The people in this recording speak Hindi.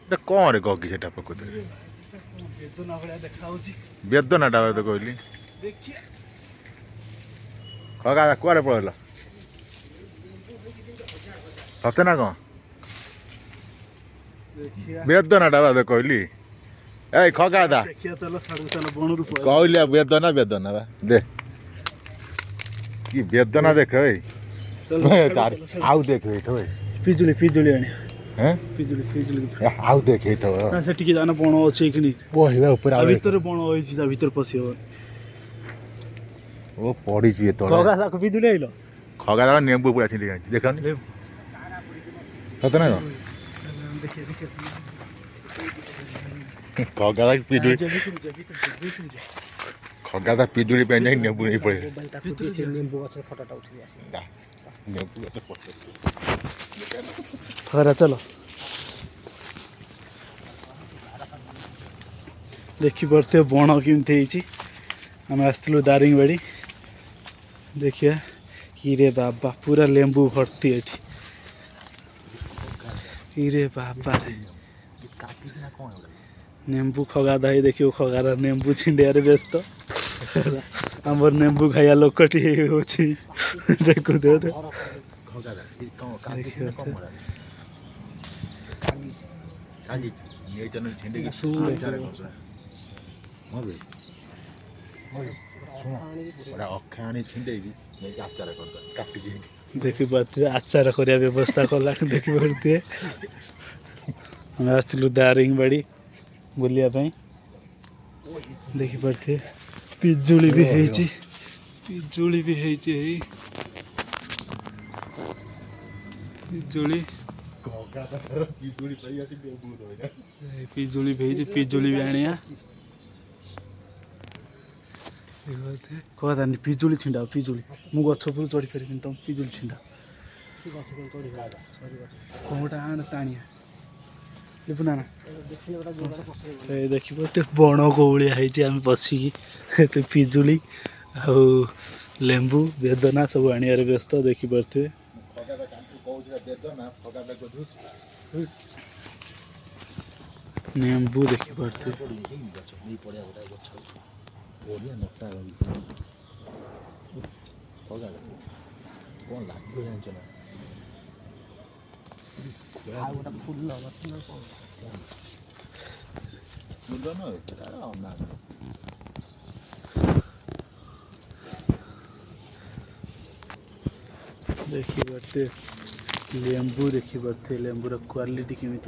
तो कौन रे गगी सेटा प्रकृति बेदनाटा तो कहली खगा कुआड़े पड़ेल सते ना कौन बेदनाटा तो कहली ए खगा दा कहली बेदना बेदना बा दे कि बेदना देख आउ देख पिजुली पिजुली आने हैं पिजुली पिजुली आउ देख तो से टिके जाना बण अछि कि ओहिबा ऊपर आ भीतर बण होइछि ता भीतर पसी हो ओ पड़ी छी तो खगा साको पिजुली आइलो खगा दा नेंबू पूरा छिंडी जाई देखन सते ना देखिए देखिए खगा दा पिजुली खगा दा पिजुली पे जाई नेंबू नहीं पड़े नींबू गछ फोटोटा उठी आसी नेंबू गछ पड़े खरा चलो देखी पड़ते बण केमती आम आसलु दारिंगबाड़ी देखिए कि रे बाबा पूरा लेंबू भर्ती एठी कि रे बाबा रे नेंबू खगा दाई देखियो खगार नेंबू छिंडियारे व्यस्त आमर नेंबू खाइया लोकटी होची देखो दे खगा दा कम कम काजी ये चन छिंडी के मबे बड़ा अखाणी छिंडेगी मैं आचार करता काटी के देखी पाते आचार करिया व्यवस्था कला देखी पाते हम आसलु दारिंगबाड़ी बुलिया पई देखी पाते पिजुली भी हेची पिजुली भी हेची पिजुली पिजुली पई आसी बेबू रोया पिजुली भेजी पिजुली भी आनिया कहता नहीं पिजुली छिंडा पिजुली मु गछ पर चढ़ी पारि तुम पिजुली छिंडा कौटा आण टाणिया लिपुना ना देखिए बण कौलिया आम बसिकी तो पिजुली आ लेंबू बेदना सब आनियार व्यस्त देखी पारे नेंबू देखी पारे बढ़िया नटा कौन लगे जान फूल देखी पारे लेंबू देखी पारे लेंबूर क्वालिटी केमी